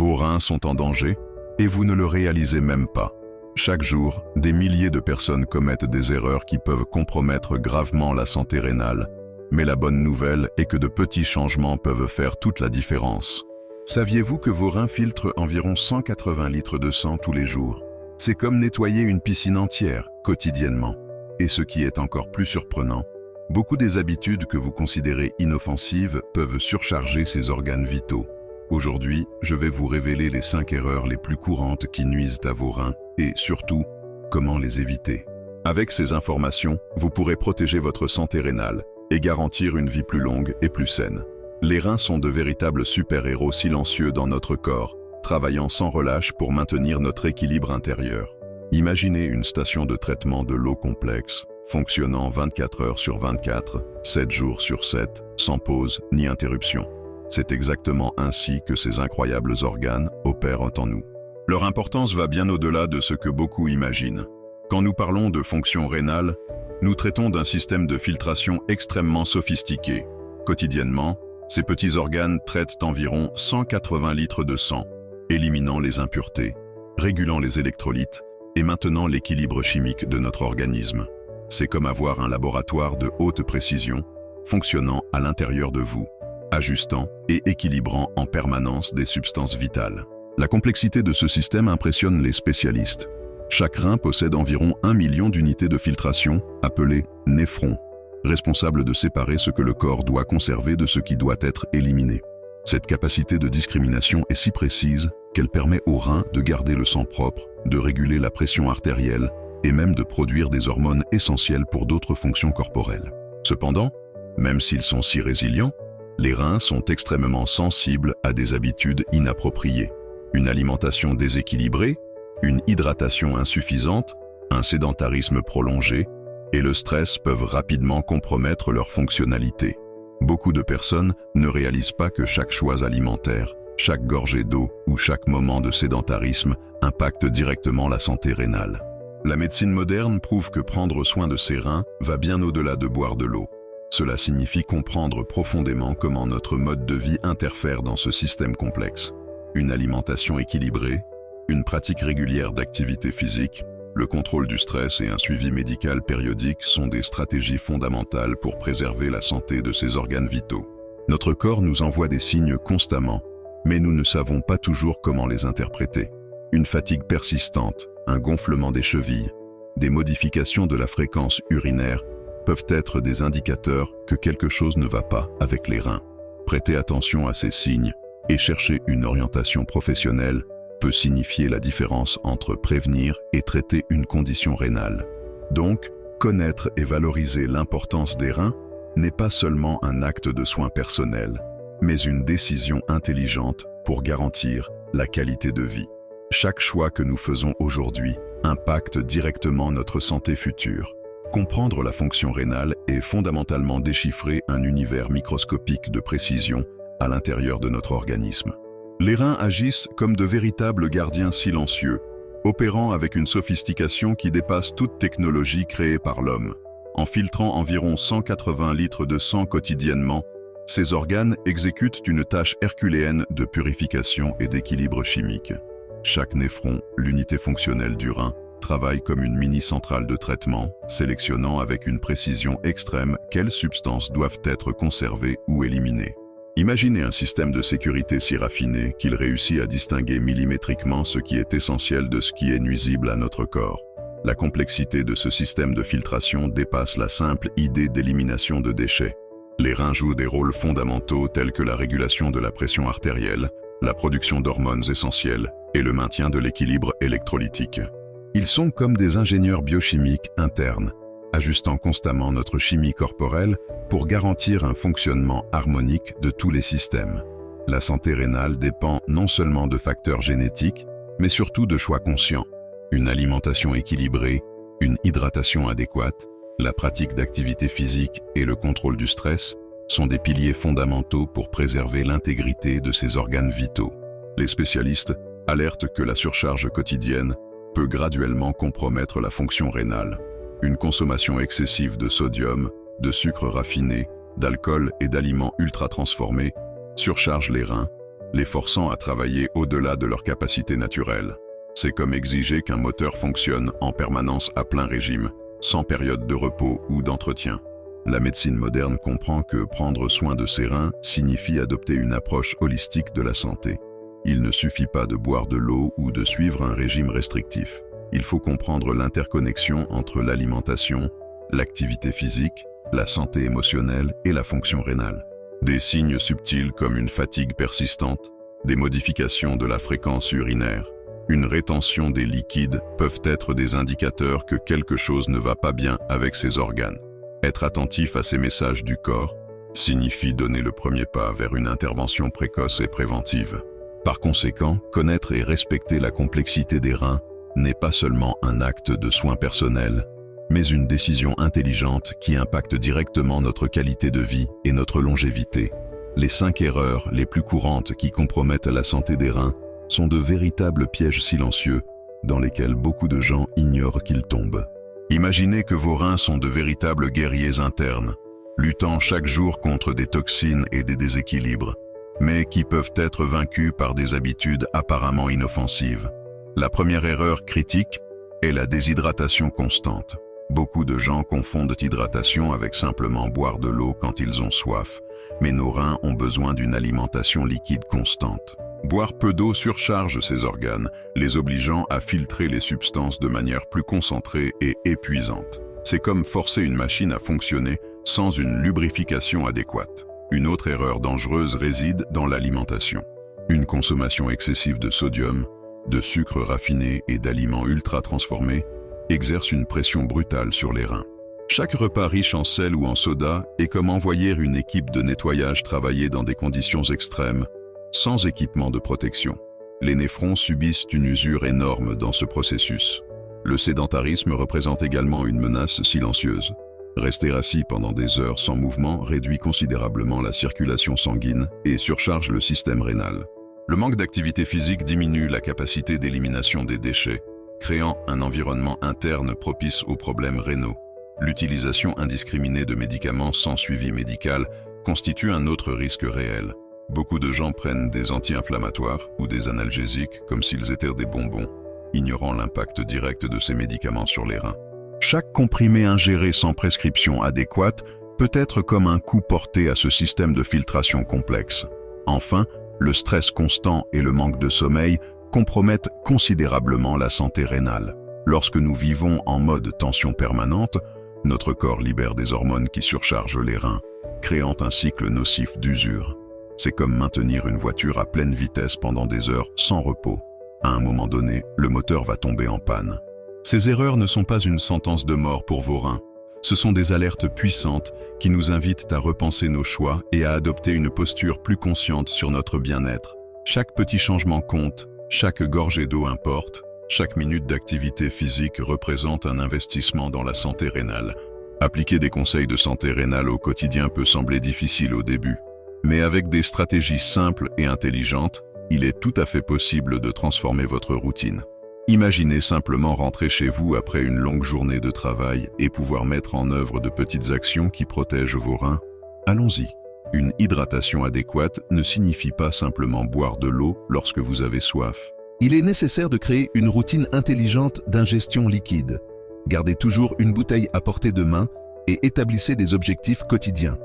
Vos reins sont en danger et vous ne le réalisez même pas. Chaque jour, des milliers de personnes commettent des erreurs qui peuvent compromettre gravement la santé rénale. Mais la bonne nouvelle est que de petits changements peuvent faire toute la différence. Saviez-vous que vos reins filtrent environ 180 litres de sang tous les jours? C'est comme nettoyer une piscine entière, quotidiennement. Et ce qui est encore plus surprenant, beaucoup des habitudes que vous considérez inoffensives peuvent surcharger ces organes vitaux. Aujourd'hui, je vais vous révéler les 5 erreurs les plus courantes qui nuisent à vos reins et, surtout, comment les éviter. Avec ces informations, vous pourrez protéger votre santé rénale et garantir une vie plus longue et plus saine. Les reins sont de véritables super-héros silencieux dans notre corps, travaillant sans relâche pour maintenir notre équilibre intérieur. Imaginez une station de traitement de l'eau complexe, fonctionnant 24 heures sur 24, 7 jours sur 7, sans pause ni interruption. C'est exactement ainsi que ces incroyables organes opèrent en nous. Leur importance va bien au-delà de ce que beaucoup imaginent. Quand nous parlons de fonction rénale, nous traitons d'un système de filtration extrêmement sophistiqué. Quotidiennement, ces petits organes traitent environ 180 litres de sang, éliminant les impuretés, régulant les électrolytes et maintenant l'équilibre chimique de notre organisme. C'est comme avoir un laboratoire de haute précision, fonctionnant à l'intérieur de vous, ajustant et équilibrant en permanence des substances vitales. La complexité de ce système impressionne les spécialistes. Chaque rein possède environ 1 million d'unités de filtration, appelées néphrons, responsables de séparer ce que le corps doit conserver de ce qui doit être éliminé. Cette capacité de discrimination est si précise qu'elle permet aux reins de garder le sang propre, de réguler la pression artérielle et même de produire des hormones essentielles pour d'autres fonctions corporelles. Cependant, même s'ils sont si résilients, les reins sont extrêmement sensibles à des habitudes inappropriées. Une alimentation déséquilibrée, une hydratation insuffisante, un sédentarisme prolongé et le stress peuvent rapidement compromettre leur fonctionnalité. Beaucoup de personnes ne réalisent pas que chaque choix alimentaire, chaque gorgée d'eau ou chaque moment de sédentarisme impacte directement la santé rénale. La médecine moderne prouve que prendre soin de ses reins va bien au-delà de boire de l'eau. Cela signifie comprendre profondément comment notre mode de vie interfère dans ce système complexe. Une alimentation équilibrée, une pratique régulière d'activité physique, le contrôle du stress et un suivi médical périodique sont des stratégies fondamentales pour préserver la santé de ces organes vitaux. Notre corps nous envoie des signes constamment, mais nous ne savons pas toujours comment les interpréter. Une fatigue persistante, un gonflement des chevilles, des modifications de la fréquence urinaire peuvent être des indicateurs que quelque chose ne va pas avec les reins. Prêter attention à ces signes et chercher une orientation professionnelle peut signifier la différence entre prévenir et traiter une condition rénale. Donc, connaître et valoriser l'importance des reins n'est pas seulement un acte de soin personnel, mais une décision intelligente pour garantir la qualité de vie. Chaque choix que nous faisons aujourd'hui impacte directement notre santé future. Comprendre la fonction rénale est fondamentalement déchiffrer un univers microscopique de précision à l'intérieur de notre organisme. Les reins agissent comme de véritables gardiens silencieux, opérant avec une sophistication qui dépasse toute technologie créée par l'homme. En filtrant environ 180 litres de sang quotidiennement, ces organes exécutent une tâche herculéenne de purification et d'équilibre chimique. Chaque néphron, l'unité fonctionnelle du rein, travaille comme une mini-centrale de traitement, sélectionnant avec une précision extrême quelles substances doivent être conservées ou éliminées. Imaginez un système de sécurité si raffiné qu'il réussit à distinguer millimétriquement ce qui est essentiel de ce qui est nuisible à notre corps. La complexité de ce système de filtration dépasse la simple idée d'élimination de déchets. Les reins jouent des rôles fondamentaux tels que la régulation de la pression artérielle, la production d'hormones essentielles et le maintien de l'équilibre électrolytique. Ils sont comme des ingénieurs biochimiques internes, ajustant constamment notre chimie corporelle pour garantir un fonctionnement harmonique de tous les systèmes. La santé rénale dépend non seulement de facteurs génétiques, mais surtout de choix conscients. Une alimentation équilibrée, une hydratation adéquate, la pratique d'activité physique et le contrôle du stress sont des piliers fondamentaux pour préserver l'intégrité de ces organes vitaux. Les spécialistes alertent que la surcharge quotidienne peut graduellement compromettre la fonction rénale. Une consommation excessive de sodium, de sucre raffiné, d'alcool et d'aliments ultra transformés surcharge les reins, les forçant à travailler au-delà de leur capacité naturelle. C'est comme exiger qu'un moteur fonctionne en permanence à plein régime, sans période de repos ou d'entretien. La médecine moderne comprend que prendre soin de ses reins signifie adopter une approche holistique de la santé. Il ne suffit pas de boire de l'eau ou de suivre un régime restrictif. Il faut comprendre l'interconnexion entre l'alimentation, l'activité physique, la santé émotionnelle et la fonction rénale. Des signes subtils comme une fatigue persistante, des modifications de la fréquence urinaire, une rétention des liquides peuvent être des indicateurs que quelque chose ne va pas bien avec ces organes. Être attentif à ces messages du corps signifie donner le premier pas vers une intervention précoce et préventive. Par conséquent, connaître et respecter la complexité des reins n'est pas seulement un acte de soin personnel, mais une décision intelligente qui impacte directement notre qualité de vie et notre longévité. Les 5 erreurs les plus courantes qui compromettent la santé des reins sont de véritables pièges silencieux dans lesquels beaucoup de gens ignorent qu'ils tombent. Imaginez que vos reins sont de véritables guerriers internes, luttant chaque jour contre des toxines et des déséquilibres, mais qui peuvent être vaincus par des habitudes apparemment inoffensives. La première erreur critique est la déshydratation constante. Beaucoup de gens confondent hydratation avec simplement boire de l'eau quand ils ont soif, mais nos reins ont besoin d'une alimentation liquide constante. Boire peu d'eau surcharge ces organes, les obligeant à filtrer les substances de manière plus concentrée et épuisante. C'est comme forcer une machine à fonctionner sans une lubrification adéquate. Une autre erreur dangereuse réside dans l'alimentation. Une consommation excessive de sodium, de sucre raffiné et d'aliments ultra transformés exerce une pression brutale sur les reins. Chaque repas riche en sel ou en soda est comme envoyer une équipe de nettoyage travailler dans des conditions extrêmes, sans équipement de protection. Les néphrons subissent une usure énorme dans ce processus. Le sédentarisme représente également une menace silencieuse. Rester assis pendant des heures sans mouvement réduit considérablement la circulation sanguine et surcharge le système rénal. Le manque d'activité physique diminue la capacité d'élimination des déchets, créant un environnement interne propice aux problèmes rénaux. L'utilisation indiscriminée de médicaments sans suivi médical constitue un autre risque réel. Beaucoup de gens prennent des anti-inflammatoires ou des analgésiques comme s'ils étaient des bonbons, ignorant l'impact direct de ces médicaments sur les reins. Chaque comprimé ingéré sans prescription adéquate peut être comme un coup porté à ce système de filtration complexe. Enfin, le stress constant et le manque de sommeil compromettent considérablement la santé rénale. Lorsque nous vivons en mode tension permanente, notre corps libère des hormones qui surchargent les reins, créant un cycle nocif d'usure. C'est comme maintenir une voiture à pleine vitesse pendant des heures sans repos. À un moment donné, le moteur va tomber en panne. Ces erreurs ne sont pas une sentence de mort pour vos reins. Ce sont des alertes puissantes qui nous invitent à repenser nos choix et à adopter une posture plus consciente sur notre bien-être. Chaque petit changement compte, chaque gorgée d'eau importe, chaque minute d'activité physique représente un investissement dans la santé rénale. Appliquer des conseils de santé rénale au quotidien peut sembler difficile au début, mais avec des stratégies simples et intelligentes, il est tout à fait possible de transformer votre routine. Imaginez simplement rentrer chez vous après une longue journée de travail et pouvoir mettre en œuvre de petites actions qui protègent vos reins. Allons-y. Une hydratation adéquate ne signifie pas simplement boire de l'eau lorsque vous avez soif. Il est nécessaire de créer une routine intelligente d'ingestion liquide. Gardez toujours une bouteille à portée de main et établissez des objectifs quotidiens.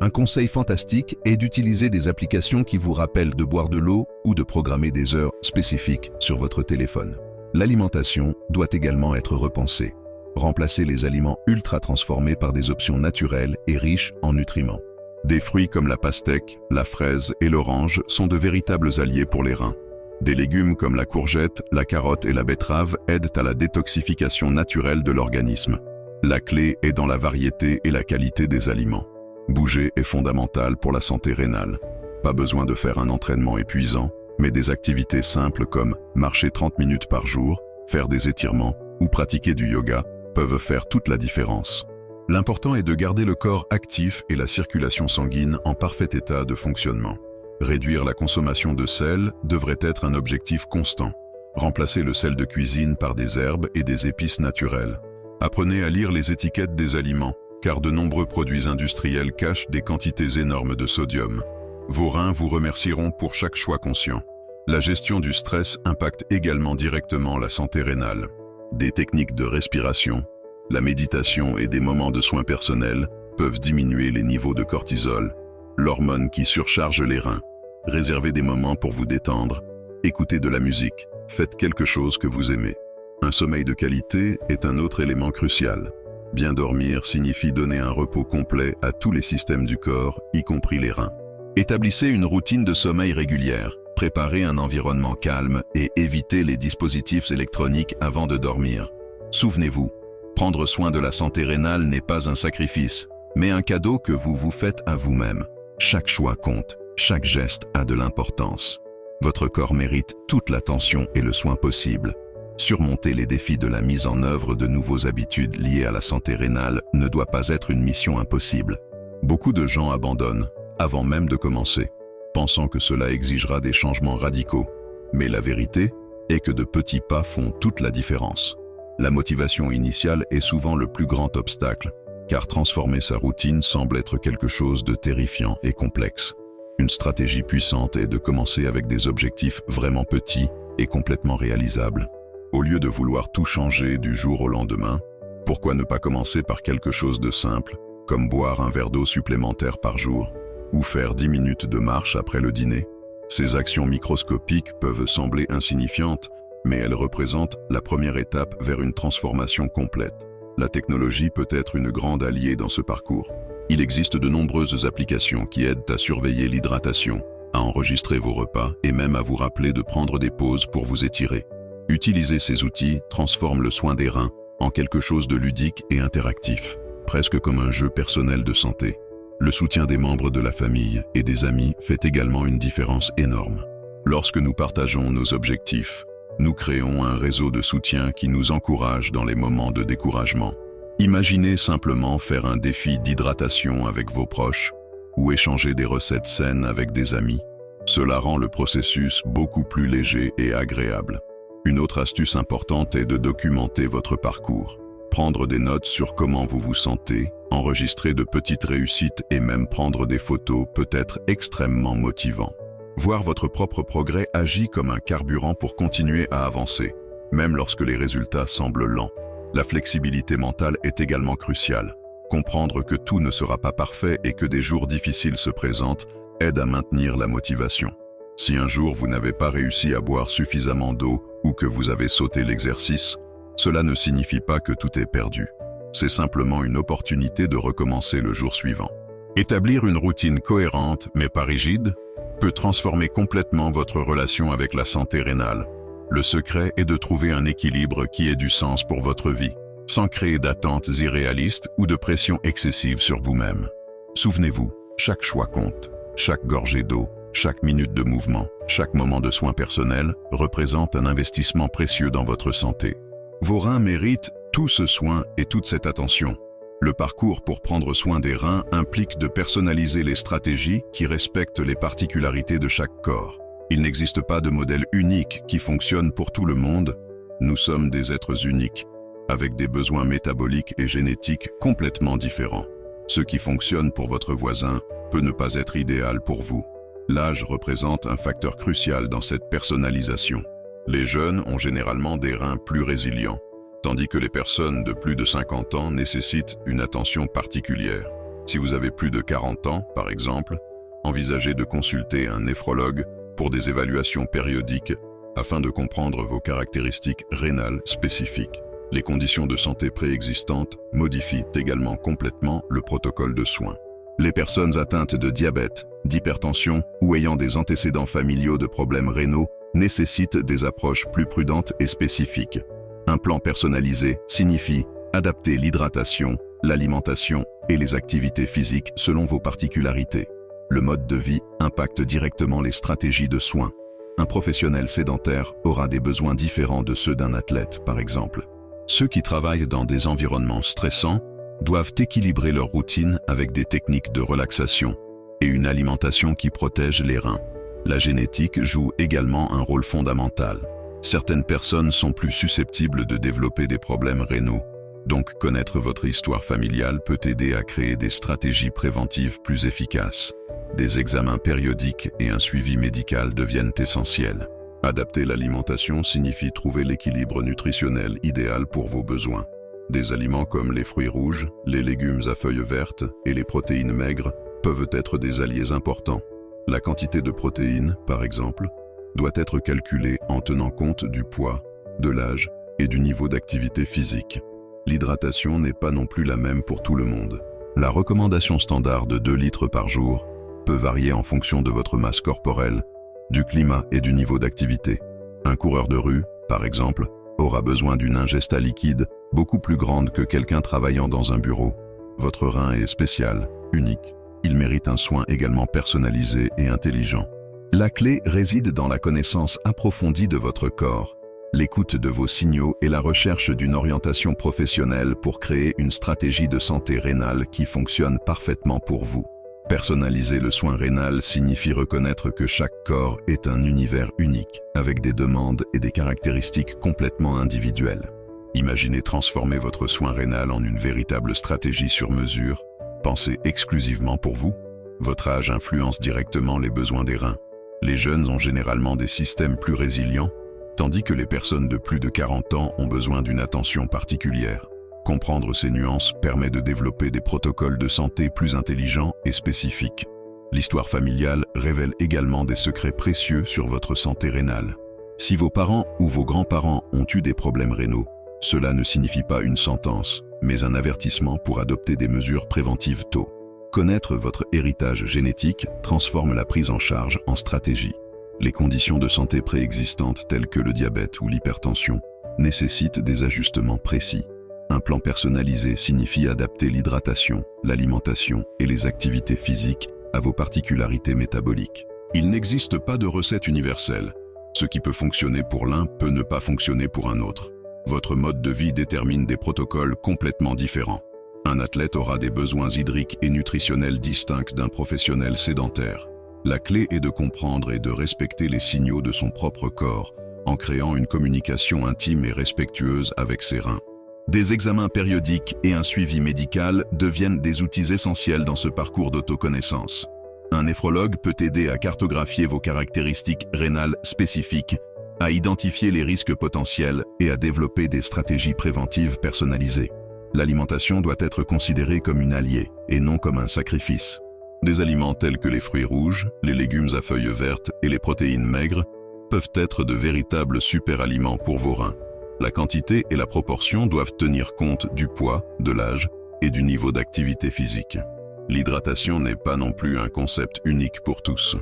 Un conseil fantastique est d'utiliser des applications qui vous rappellent de boire de l'eau ou de programmer des heures spécifiques sur votre téléphone. L'alimentation doit également être repensée. Remplacez les aliments ultra transformés par des options naturelles et riches en nutriments. Des fruits comme la pastèque, la fraise et l'orange sont de véritables alliés pour les reins. Des légumes comme la courgette, la carotte et la betterave aident à la détoxification naturelle de l'organisme. La clé est dans la variété et la qualité des aliments. Bouger est fondamental pour la santé rénale. Pas besoin de faire un entraînement épuisant, mais des activités simples comme marcher 30 minutes par jour, faire des étirements ou pratiquer du yoga peuvent faire toute la différence. L'important est de garder le corps actif et la circulation sanguine en parfait état de fonctionnement. Réduire la consommation de sel devrait être un objectif constant. Remplacez le sel de cuisine par des herbes et des épices naturelles. Apprenez à lire les étiquettes des aliments, car de nombreux produits industriels cachent des quantités énormes de sodium. Vos reins vous remercieront pour chaque choix conscient. La gestion du stress impacte également directement la santé rénale. Des techniques de respiration, la méditation et des moments de soins personnels peuvent diminuer les niveaux de cortisol, l'hormone qui surcharge les reins. Réservez des moments pour vous détendre, écoutez de la musique, faites quelque chose que vous aimez. Un sommeil de qualité est un autre élément crucial. Bien dormir signifie donner un repos complet à tous les systèmes du corps, y compris les reins. Établissez une routine de sommeil régulière, préparez un environnement calme et évitez les dispositifs électroniques avant de dormir. Souvenez-vous, prendre soin de la santé rénale n'est pas un sacrifice, mais un cadeau que vous vous faites à vous-même. Chaque choix compte, chaque geste a de l'importance. Votre corps mérite toute l'attention et le soin possible. Surmonter les défis de la mise en œuvre de nouveaux habitudes liées à la santé rénale ne doit pas être une mission impossible. Beaucoup de gens abandonnent, avant même de commencer, pensant que cela exigera des changements radicaux. Mais la vérité est que de petits pas font toute la différence. La motivation initiale est souvent le plus grand obstacle, car transformer sa routine semble être quelque chose de terrifiant et complexe. Une stratégie puissante est de commencer avec des objectifs vraiment petits et complètement réalisables. Au lieu de vouloir tout changer du jour au lendemain, pourquoi ne pas commencer par quelque chose de simple, comme boire un verre d'eau supplémentaire par jour, ou faire 10 minutes de marche après le dîner? Ces actions microscopiques peuvent sembler insignifiantes, mais elles représentent la première étape vers une transformation complète. La technologie peut être une grande alliée dans ce parcours. Il existe de nombreuses applications qui aident à surveiller l'hydratation, à enregistrer vos repas et même à vous rappeler de prendre des pauses pour vous étirer. Utiliser ces outils transforme le soin des reins en quelque chose de ludique et interactif, presque comme un jeu personnel de santé. Le soutien des membres de la famille et des amis fait également une différence énorme. Lorsque nous partageons nos objectifs, nous créons un réseau de soutien qui nous encourage dans les moments de découragement. Imaginez simplement faire un défi d'hydratation avec vos proches ou échanger des recettes saines avec des amis. Cela rend le processus beaucoup plus léger et agréable. Une autre astuce importante est de documenter votre parcours. Prendre des notes sur comment vous vous sentez, enregistrer de petites réussites et même prendre des photos peut être extrêmement motivant. Voir votre propre progrès agit comme un carburant pour continuer à avancer, même lorsque les résultats semblent lents. La flexibilité mentale est également cruciale. Comprendre que tout ne sera pas parfait et que des jours difficiles se présentent aide à maintenir la motivation. Si un jour vous n'avez pas réussi à boire suffisamment d'eau ou que vous avez sauté l'exercice, cela ne signifie pas que tout est perdu. C'est simplement une opportunité de recommencer le jour suivant. Établir une routine cohérente, mais pas rigide, peut transformer complètement votre relation avec la santé rénale. Le secret est de trouver un équilibre qui ait du sens pour votre vie, sans créer d'attentes irréalistes ou de pression excessive sur vous-même. Souvenez-vous, chaque choix compte, chaque gorgée d'eau, chaque minute de mouvement, chaque moment de soins personnels représente un investissement précieux dans votre santé. Vos reins méritent tout ce soin et toute cette attention. Le parcours pour prendre soin des reins implique de personnaliser les stratégies qui respectent les particularités de chaque corps. Il n'existe pas de modèle unique qui fonctionne pour tout le monde. Nous sommes des êtres uniques, avec des besoins métaboliques et génétiques complètement différents. Ce qui fonctionne pour votre voisin peut ne pas être idéal pour vous. L'âge représente un facteur crucial dans cette personnalisation. Les jeunes ont généralement des reins plus résilients, tandis que les personnes de plus de 50 ans nécessitent une attention particulière. Si vous avez plus de 40 ans, par exemple, envisagez de consulter un néphrologue pour des évaluations périodiques afin de comprendre vos caractéristiques rénales spécifiques. Les conditions de santé préexistantes modifient également complètement le protocole de soins. Les personnes atteintes de diabète, d'hypertension ou ayant des antécédents familiaux de problèmes rénaux nécessitent des approches plus prudentes et spécifiques. Un plan personnalisé signifie adapter l'hydratation, l'alimentation et les activités physiques selon vos particularités. Le mode de vie impacte directement les stratégies de soins. Un professionnel sédentaire aura des besoins différents de ceux d'un athlète, par exemple. Ceux qui travaillent dans des environnements stressants doivent équilibrer leur routine avec des techniques de relaxation et une alimentation qui protège les reins. La génétique joue également un rôle fondamental. Certaines personnes sont plus susceptibles de développer des problèmes rénaux, donc connaître votre histoire familiale peut aider à créer des stratégies préventives plus efficaces. Des examens périodiques et un suivi médical deviennent essentiels. Adapter l'alimentation signifie trouver l'équilibre nutritionnel idéal pour vos besoins. Des aliments comme les fruits rouges, les légumes à feuilles vertes et les protéines maigres peuvent être des alliés importants. La quantité de protéines, par exemple, doit être calculée en tenant compte du poids, de l'âge et du niveau d'activité physique. L'hydratation n'est pas non plus la même pour tout le monde. La recommandation standard de 2 litres par jour peut varier en fonction de votre masse corporelle, du climat et du niveau d'activité. Un coureur de rue, par exemple, aura besoin d'une ingesta liquide beaucoup plus grande que quelqu'un travaillant dans un bureau. Votre rein est spécial, unique. Il mérite un soin également personnalisé et intelligent. La clé réside dans la connaissance approfondie de votre corps, l'écoute de vos signaux et la recherche d'une orientation professionnelle pour créer une stratégie de santé rénale qui fonctionne parfaitement pour vous. Personnaliser le soin rénal signifie reconnaître que chaque corps est un univers unique, avec des demandes et des caractéristiques complètement individuelles. Imaginez transformer votre soin rénal en une véritable stratégie sur mesure, pensée exclusivement pour vous. Votre âge influence directement les besoins des reins. Les jeunes ont généralement des systèmes plus résilients, tandis que les personnes de plus de 40 ans ont besoin d'une attention particulière. Comprendre ces nuances permet de développer des protocoles de santé plus intelligents et spécifiques. L'histoire familiale révèle également des secrets précieux sur votre santé rénale. Si vos parents ou vos grands-parents ont eu des problèmes rénaux, cela ne signifie pas une sentence, mais un avertissement pour adopter des mesures préventives tôt. Connaître votre héritage génétique transforme la prise en charge en stratégie. Les conditions de santé préexistantes telles que le diabète ou l'hypertension nécessitent des ajustements précis. Un plan personnalisé signifie adapter l'hydratation, l'alimentation et les activités physiques à vos particularités métaboliques. Il n'existe pas de recette universelle. Ce qui peut fonctionner pour l'un peut ne pas fonctionner pour un autre. Votre mode de vie détermine des protocoles complètement différents. Un athlète aura des besoins hydriques et nutritionnels distincts d'un professionnel sédentaire. La clé est de comprendre et de respecter les signaux de son propre corps en créant une communication intime et respectueuse avec ses reins. Des examens périodiques et un suivi médical deviennent des outils essentiels dans ce parcours d'autoconnaissance. Un néphrologue peut aider à cartographier vos caractéristiques rénales spécifiques, à identifier les risques potentiels et à développer des stratégies préventives personnalisées. L'alimentation doit être considérée comme une alliée et non comme un sacrifice. Des aliments tels que les fruits rouges, les légumes à feuilles vertes et les protéines maigres peuvent être de véritables super-aliments pour vos reins. La quantité et la proportion doivent tenir compte du poids, de l'âge et du niveau d'activité physique. L'hydratation n'est pas non plus un concept unique pour tous.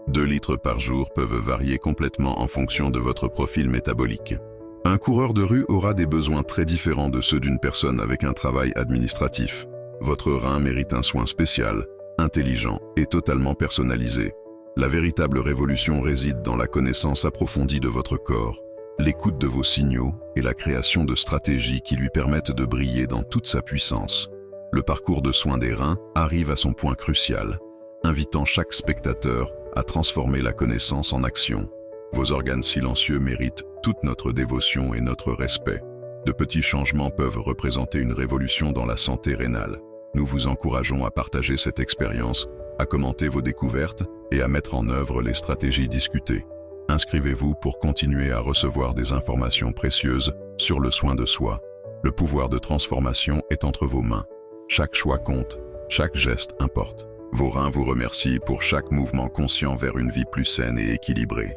2 litres par jour peuvent varier complètement en fonction de votre profil métabolique. Un coureur de rue aura des besoins très différents de ceux d'une personne avec un travail administratif. Votre rein mérite un soin spécial, intelligent et totalement personnalisé. La véritable révolution réside dans la connaissance approfondie de votre corps, l'écoute de vos signaux et la création de stratégies qui lui permettent de briller dans toute sa puissance. Le parcours de soins des reins arrive à son point crucial, invitant chaque spectateur à transformer la connaissance en action. Vos organes silencieux méritent toute notre dévotion et notre respect. De petits changements peuvent représenter une révolution dans la santé rénale. Nous vous encourageons à partager cette expérience, à commenter vos découvertes et à mettre en œuvre les stratégies discutées. Inscrivez-vous pour continuer à recevoir des informations précieuses sur le soin de soi. Le pouvoir de transformation est entre vos mains. Chaque choix compte, chaque geste importe. Vos reins vous remercient pour chaque mouvement conscient vers une vie plus saine et équilibrée.